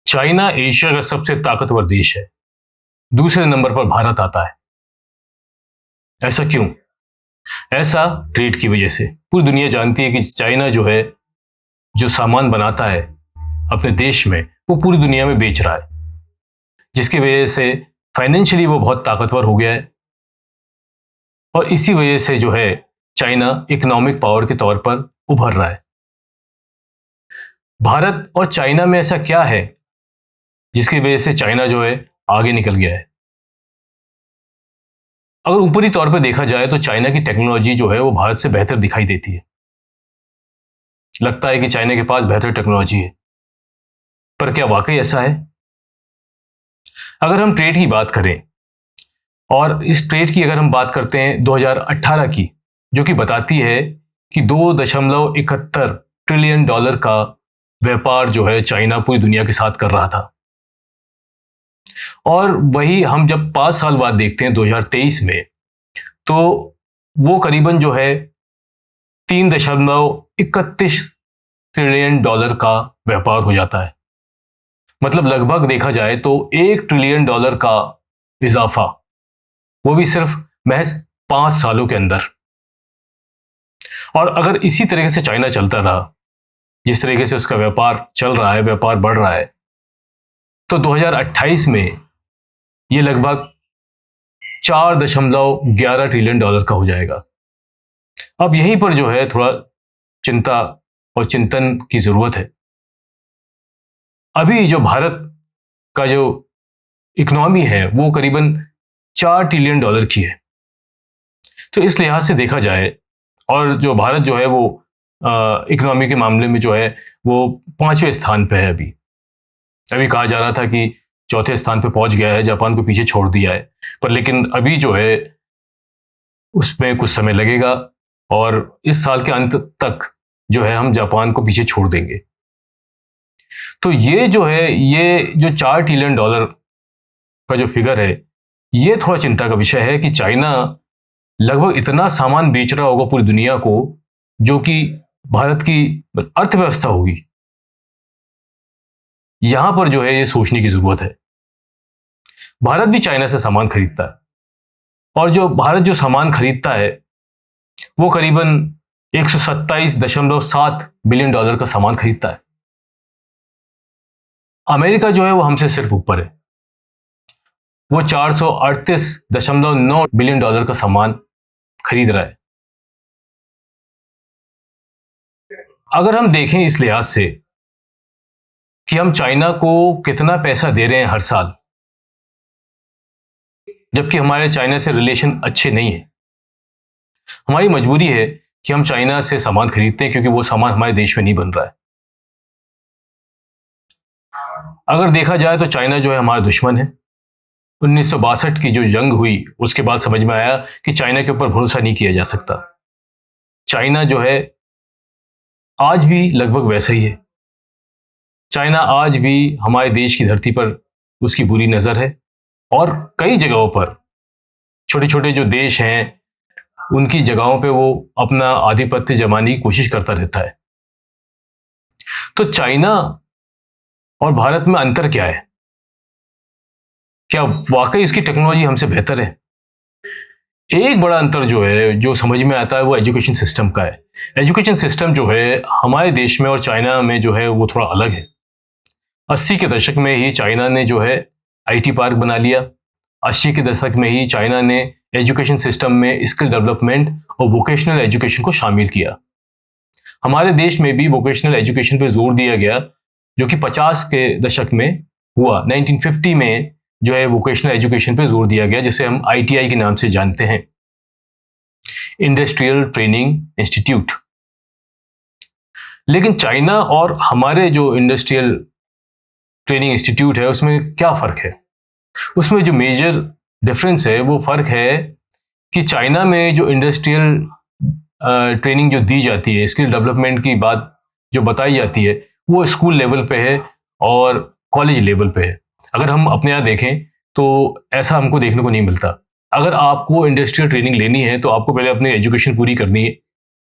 China Asia का सबसे ताकतवर देश है। दूसरे नंबर पर भारत आता है। ऐसा क्यों? ऐसा ट्रेड की वजह से। पूरी दुनिया जानती है कि चाइना जो है, जो सामान बनाता है अपने देश में, वो पूरी दुनिया में बेच रहा है, जिसकी वजह से फाइनेंशियली वो बहुत ताकतवर हो गया है। और इसी वजह से जो है चाइना इकोनॉमिक पावर के तौर पर उभर रहा है। भारत और चाइना में ऐसा क्या है जिसकी वजह से चाइना जो है आगे निकल गया है? अगर ऊपरी तौर पर देखा जाए तो चाइना की टेक्नोलॉजी जो है वो भारत से बेहतर दिखाई देती है। लगता है कि चाइना के पास बेहतर टेक्नोलॉजी है, पर क्या वाकई ऐसा है? अगर हम ट्रेड की बात करें, और इस ट्रेड की अगर हम बात करते हैं 2018 की, जो कि बताती है कि 2.71 ट्रिलियन डॉलर का व्यापार जो है चाइना पूरी दुनिया के साथ कर रहा था। और वही हम जब 5 साल बाद देखते हैं 2023 में, तो वो करीबन जो है 3.31 ट्रिलियन डॉलर का व्यापार हो जाता है। मतलब लगभग देखा जाए तो 1 ट्रिलियन डॉलर का इजाफा, वो भी सिर्फ महज 5 सालों के अंदर। और अगर इसी तरीके से चाइना चलता रहा, जिस तरीके से उसका व्यापार चल रहा है, व्यापार बढ़ रहा है, तो 2028 में ये लगभग 4.11 ट्रिलियन डॉलर का हो जाएगा। अब यहीं पर जो है थोड़ा चिंता और चिंतन की जरूरत है। अभी जो भारत का जो इकोनॉमी है वो करीबन 4 ट्रिलियन डॉलर की है। तो इस लिहाज से देखा जाए, और जो भारत जो है वो इकोनॉमी के मामले में जो है वो 5वें स्थान पे है। अभी अभी कहा जा रहा था कि चौथे स्थान पे पहुंच गया है, जापान को पीछे छोड़ दिया है। पर लेकिन अभी जो है उसमें कुछ समय लगेगा, और इस साल के अंत तक जो है हम जापान को पीछे छोड़ देंगे। तो ये जो है, ये जो 4 ट्रिलियन डॉलर का जो फिगर है, ये थोड़ा चिंता का विषय है कि चाइना लगभग इतना सामान बेच रहा होगा पूरी दुनिया को, जो कि भारत की अर्थव्यवस्था होगी। यहां पर जो है ये सोचने की जरूरत है। भारत भी चाइना से सामान खरीदता है, और जो भारत जो सामान खरीदता है वो करीबन 127.7 बिलियन डॉलर का सामान खरीदता है। अमेरिका जो है वो हमसे सिर्फ ऊपर है। वो 438.9 बिलियन डॉलर का सामान खरीद रहा है। अगर हम देखें इस लिहाज से कि हम चाइना को कितना पैसा दे रहे हैं हर साल, जबकि हमारे चाइना से रिलेशन अच्छे नहीं है, हमारी मजबूरी है कि हम चाइना से सामान खरीदते हैं, क्योंकि वो सामान हमारे देश में नहीं बन रहा है। अगर देखा जाए तो चाइना जो है हमारा दुश्मन है। 1962 की जो जंग हुई, उसके बाद समझ में आया कि चाइना के ऊपर भरोसा नहीं किया जा सकता। चाइना जो है आज भी लगभग वैसा ही है। चाइना आज भी हमारे देश की धरती पर उसकी बुरी नजर है, और कई जगहों पर छोटे छोटे जो देश हैं उनकी जगहों पे वो अपना आधिपत्य जमाने की कोशिश करता रहता है। तो चाइना और भारत में अंतर क्या है? क्या वाकई इसकी टेक्नोलॉजी हमसे बेहतर है? एक बड़ा अंतर जो है, जो समझ में आता है, वो एजुकेशन सिस्टम का है। एजुकेशन सिस्टम जो है हमारे देश में और चाइना में जो है वो थोड़ा अलग है। 80 के दशक में ही चाइना ने जो है आईटी पार्क बना लिया। 80 के दशक में ही चाइना ने एजुकेशन सिस्टम में स्किल डेवलपमेंट और वोकेशनल एजुकेशन को शामिल किया। हमारे देश में भी वोकेशनल एजुकेशन पर जोर दिया गया, जो कि 50 के दशक में हुआ। 1950 में जो है वोकेशनल एजुकेशन पे जोर दिया गया, जिसे हम आईटीआई के नाम से जानते हैं, इंडस्ट्रियल ट्रेनिंग इंस्टीट्यूट। लेकिन चाइना और हमारे जो इंडस्ट्रियल ट्रेनिंग इंस्टीट्यूट है उसमें क्या फर्क है? उसमें जो मेजर डिफरेंस है वो फर्क है कि चाइना में जो इंडस्ट्रियल ट्रेनिंग जो दी जाती है, स्किल डेवलपमेंट की बात जो बताई जाती है, वो स्कूल लेवल पे है और कॉलेज लेवल पे है। अगर हम अपने यहाँ देखें तो ऐसा हमको देखने को नहीं मिलता। अगर आपको इंडस्ट्रियल ट्रेनिंग लेनी है तो आपको पहले अपनी एजुकेशन पूरी करनी है,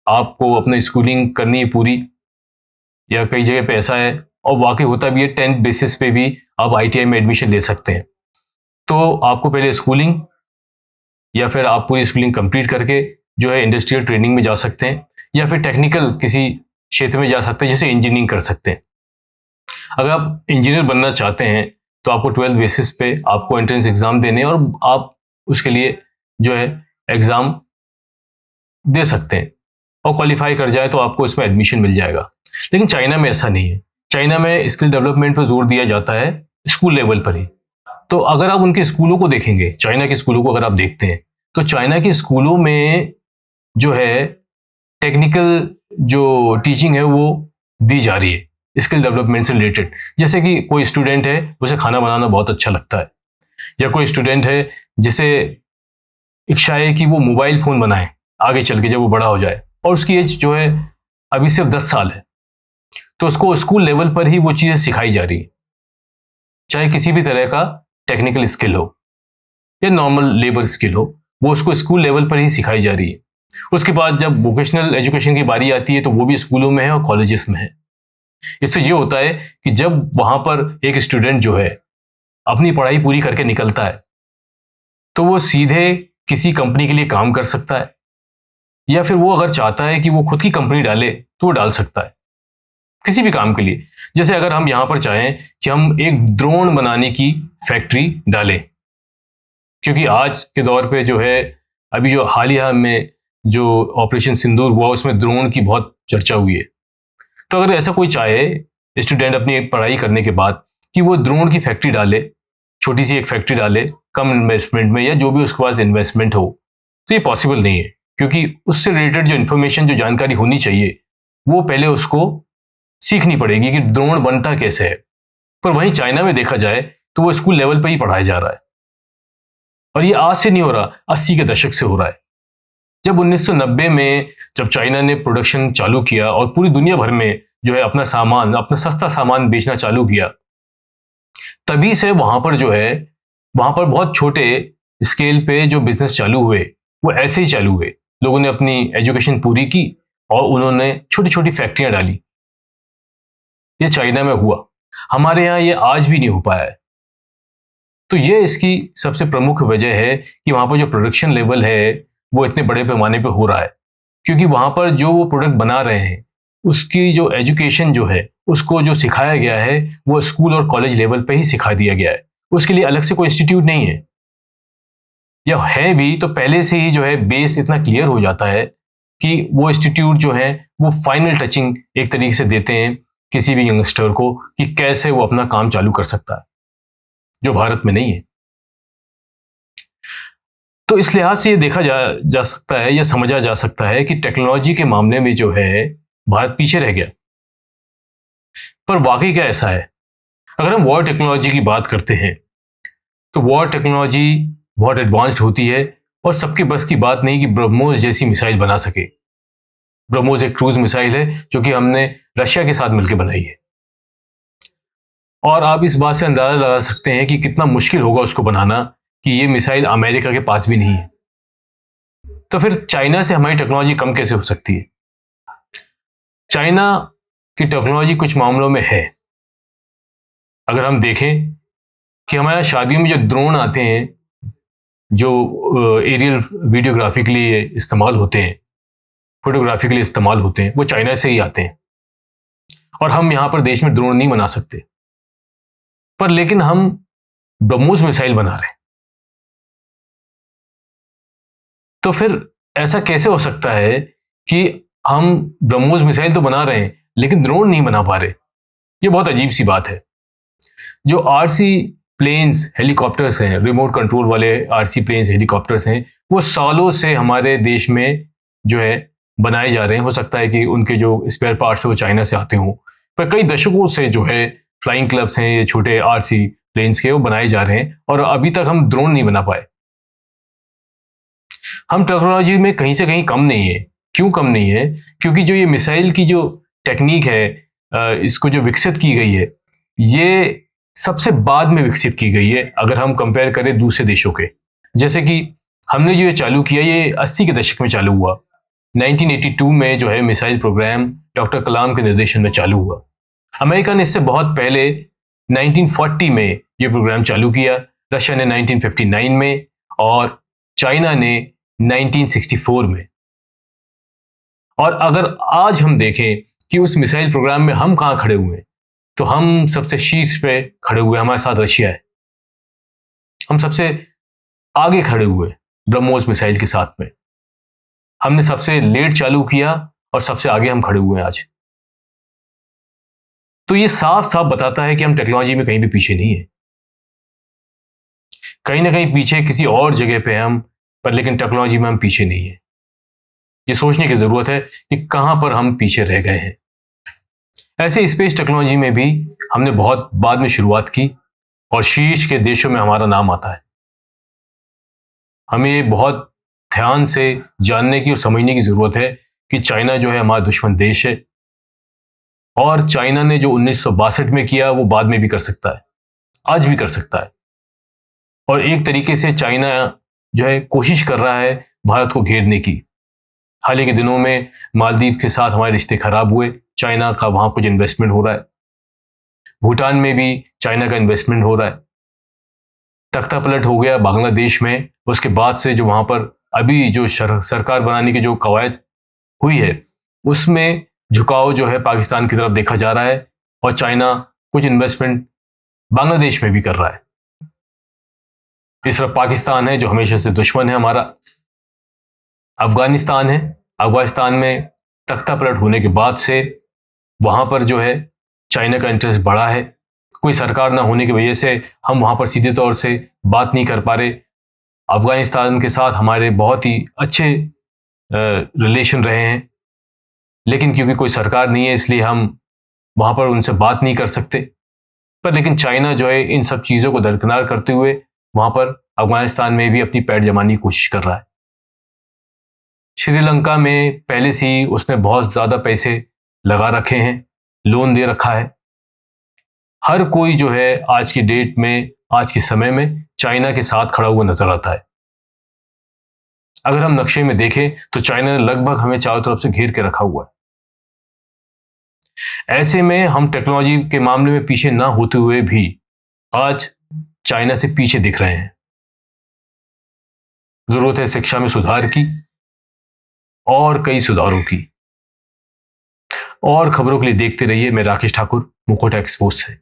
आपको अपनी स्कूलिंग करनी है पूरी, या कई जगह पे ऐसा है। और वाकई होता भी है, 10th बेसिस पे भी आप ITI में एडमिशन ले सकते हैं। तो आपको पहले स्कूलिंग या फिर आप पूरी स्कूलिंग कंप्लीट करके जो है इंडस्ट्रियल ट्रेनिंग में जा सकते हैं, या फिर टेक्निकल किसी क्षेत्र में जा सकते हैं, जैसे इंजीनियरिंग कर सकते हैं। अगर आप इंजीनियर बनना चाहते हैं तो आपको 12th बेसिस पे आपको एंट्रेंस एग्जाम देने और आप उसके लिए जो है एग्जाम दे सकते हैं, और क्वालिफाई कर जाए तो आपको इसमें एडमिशन मिल जाएगा। लेकिन चाइना में ऐसा नहीं है। चाइना में स्किल डेवलपमेंट पर जोर दिया जाता है स्कूल लेवल पर ही। तो अगर आप उनके स्कूलों को देखेंगे, चाइना के स्कूलों को अगर आप देखते हैं, तो चाइना के स्कूलों में जो है टेक्निकल जो टीचिंग है वो दी जा रही है स्किल डेवलपमेंट से रिलेटेड। जैसे कि कोई स्टूडेंट है, उसे खाना बनाना बहुत अच्छा लगता है, या कोई स्टूडेंट है जिसे इच्छा है कि वो मोबाइल फोन बनाए आगे चल के जब वो बड़ा हो जाए, और उसकी एज जो है अभी सिर्फ 10 साल है, तो उसको स्कूल लेवल पर ही वो चीज़ें सिखाई जा रही है। चाहे किसी भी तरह का टेक्निकल स्किल हो या नॉर्मल लेबर स्किल हो, वो उसको स्कूल लेवल पर ही सिखाई जा रही है। उसके बाद जब वोकेशनल एजुकेशन की बारी आती है तो वो भी स्कूलों में है और कॉलेजेस में है। इससे ये होता है कि जब वहां पर एक स्टूडेंट जो है अपनी पढ़ाई पूरी करके निकलता है, तो वो सीधे किसी कंपनी के लिए काम कर सकता है, या फिर वो अगर चाहता है कि वो खुद की कंपनी डाले तो वो डाल सकता है किसी भी काम के लिए। जैसे अगर हम यहां पर चाहें कि हम एक ड्रोन बनाने की फैक्ट्री डालें, क्योंकि आज के दौर पे जो है अभी जो हालिया में जो ऑपरेशन सिंदूर हुआ उसमें ड्रोन की बहुत चर्चा हुई है। तो अगर ऐसा कोई चाहे स्टूडेंट अपनी पढ़ाई करने के बाद कि वो ड्रोन की फैक्ट्री डाले, छोटी सी एक फैक्ट्री डाले कम इन्वेस्टमेंट में, या जो भी उसके पास इन्वेस्टमेंट हो, तो ये पॉसिबल नहीं है, क्योंकि उससे रिलेटेड जो इन्फॉर्मेशन, जो जानकारी होनी चाहिए, वो पहले उसको सीखनी पड़ेगी कि ड्रोन बनता कैसे है। पर वहीं चाइना में देखा जाए तो वो स्कूल लेवल पर ही पढ़ाया जा रहा है, और ये आज से नहीं हो रहा, 80 के दशक से हो रहा है। जब 1990 में जब चाइना ने प्रोडक्शन चालू किया और पूरी दुनिया भर में जो है अपना सामान, अपना सस्ता सामान बेचना चालू किया, तभी से वहां पर जो है, वहां पर बहुत छोटे स्केल पे जो बिजनेस चालू हुए वो ऐसे ही चालू हुए। लोगों ने अपनी एजुकेशन पूरी की और उन्होंने छोटी छोटी फैक्ट्रियां डाली। ये चाइना में हुआ, हमारे यहाँ ये आज भी नहीं हो पाया है। तो ये इसकी सबसे प्रमुख वजह है कि वहां पर जो प्रोडक्शन लेवल है वो इतने बड़े पैमाने पे हो रहा है, क्योंकि वहां पर जो वो प्रोडक्ट बना रहे हैं उसकी जो एजुकेशन जो है, उसको जो सिखाया गया है वो स्कूल और कॉलेज लेवल पे ही सिखा दिया गया है। उसके लिए अलग से कोई इंस्टीट्यूट नहीं है, या है भी तो पहले से ही जो है बेस इतना क्लियर हो जाता है कि वो इंस्टीट्यूट जो है वो फाइनल टचिंग एक तरीके से देते हैं किसी भी यंगस्टर को कि कैसे वो अपना काम चालू कर सकता है, जो भारत में नहीं है। तो इस लिहाज से ये देखा जा सकता है या समझा जा सकता है कि टेक्नोलॉजी के मामले में जो है भारत पीछे रह गया। पर वाकई क्या ऐसा है? अगर हम वॉर टेक्नोलॉजी की बात करते हैं तो वॉर टेक्नोलॉजी बहुत एडवांस्ड होती है, और सबके बस की बात नहीं कि ब्रह्मोस जैसी मिसाइल बना सके। ब्रह्मोस एक क्रूज मिसाइल है जो कि हमने रशिया के साथ मिलकर बनाई है, और आप इस बात से अंदाजा लगा सकते हैं कि कितना मुश्किल होगा उसको बनाना कि ये मिसाइल अमेरिका के पास भी नहीं है। तो फिर चाइना से हमारी टेक्नोलॉजी कम कैसे हो सकती है? चाइना की टेक्नोलॉजी कुछ मामलों में है। अगर हम देखें कि हमारे शादियों में जो ड्रोन आते हैं, जो एरियल वीडियोग्राफी के लिए इस्तेमाल होते हैं, फोटोग्राफी के लिए इस्तेमाल होते हैं, वो चाइना से ही आते हैं, और हम यहाँ पर देश में ड्रोन नहीं बना सकते। पर लेकिन हम ब्रह्मोस मिसाइल बना रहे हैं। तो फिर ऐसा कैसे हो सकता है कि हम ब्रह्मोस मिसाइल तो बना रहे हैं लेकिन ड्रोन नहीं बना पा रहे? ये बहुत अजीब सी बात है। जो आरसी प्लेन्स हेलीकॉप्टर्स हैं, रिमोट कंट्रोल वाले आरसी प्लेन्स हेलीकॉप्टर्स हैं, वो सालों से हमारे देश में जो है बनाए जा रहे हैं। हो सकता है कि उनके जो स्पेयर पार्ट्स हैं वो चाइना से आते हों, पर कई दशकों से जो है फ्लाइंग क्लब्स हैं, ये छोटे आरसी प्लेन्स के, वो बनाए जा रहे हैं, और अभी तक हम ड्रोन नहीं बना पाए। हम टेक्नोलॉजी में कहीं से कहीं कम नहीं है। क्यों कम नहीं है? क्योंकि जो ये मिसाइल की जो टेक्निक है, इसको जो विकसित की गई है, ये सबसे बाद में विकसित की गई है अगर हम कंपेयर करें दूसरे देशों के। जैसे कि हमने जो ये चालू किया, ये 80 के दशक में चालू हुआ। 1982 में जो है मिसाइल प्रोग्राम डॉक्टर कलाम के निर्देशन में चालू हुआ। अमेरिका ने इससे बहुत पहले 1940 में ये प्रोग्राम चालू किया, रशिया ने 1959 में और चाइना ने 1964 में। और अगर आज हम देखें कि उस मिसाइल प्रोग्राम में हम कहां खड़े हुए हैं, तो हम सबसे शीर्ष पे खड़े हुए, हमारे साथ रशिया है। हम सबसे आगे खड़े हुए ब्रह्मोस मिसाइल के साथ में। हमने सबसे लेट चालू किया और सबसे आगे हम खड़े हुए हैं आज। तो ये साफ साफ बताता है कि हम टेक्नोलॉजी में कहीं भी पीछे नहीं है। कहीं ना कहीं पीछे किसी और जगह पे हम, पर लेकिन टेक्नोलॉजी में हम पीछे नहीं है। ये सोचने की जरूरत है कि कहां पर हम पीछे रह गए हैं। ऐसे स्पेस टेक्नोलॉजी में भी हमने बहुत बाद में शुरुआत की और शीर्ष के देशों में हमारा नाम आता है। हमें ये बहुत ध्यान से जानने की और समझने की जरूरत है कि चाइना जो है हमारा दुश्मन देश है, और चाइना ने जो 1962 में किया वो बाद में भी कर सकता है, आज भी कर सकता है। और एक तरीके से चाइना जो है कोशिश कर रहा है भारत को घेरने की। हाल ही के दिनों में मालदीव के साथ हमारे रिश्ते खराब हुए, चाइना का वहां कुछ इन्वेस्टमेंट हो रहा है। भूटान में भी चाइना का इन्वेस्टमेंट हो रहा है। तख्ता पलट हो गया बांग्लादेश में, उसके बाद से जो वहां पर अभी जो सरकार बनाने की जो कवायद हुई है, उसमें झुकाव जो है पाकिस्तान की तरफ देखा जा रहा है, और चाइना कुछ इन्वेस्टमेंट बांग्लादेश में भी कर रहा है। इस तरफ पाकिस्तान है जो हमेशा से दुश्मन है हमारा। अफगानिस्तान है, अफगानिस्तान में तख्ता पलट होने के बाद से वहां पर जो है चाइना का इंटरेस्ट बढ़ा है। कोई सरकार ना होने की वजह से हम वहां पर सीधे तौर से बात नहीं कर पा रहे। अफगानिस्तान के साथ हमारे बहुत ही अच्छे रिलेशन रहे हैं, लेकिन क्योंकि कोई सरकार नहीं है इसलिए हम वहां पर उनसे बात नहीं कर सकते। पर लेकिन चाइना जो है इन सब चीजों को दरकिनार करते हुए वहां पर अफगानिस्तान में भी अपनी पैठ जमाने की कोशिश कर रहा है। श्रीलंका में पहले से ही उसने बहुत ज्यादा पैसे लगा रखे हैं, लोन दे रखा है। हर कोई जो है आज की डेट में, आज के समय में चाइना के साथ खड़ा हुआ नजर आता है। अगर हम नक्शे में देखें तो चाइना ने लगभग हमें चारों तरफ से घेर के रखा हुआ है। ऐसे में हम टेक्नोलॉजी के मामले में पीछे ना होते हुए भी आज चाइना से पीछे दिख रहे हैं। जरूरत है शिक्षा में सुधार की और कई सुधारों की। और खबरों के लिए देखते रहिए। मैं राकेश ठाकुर, मुखोटा एक्सपोज से।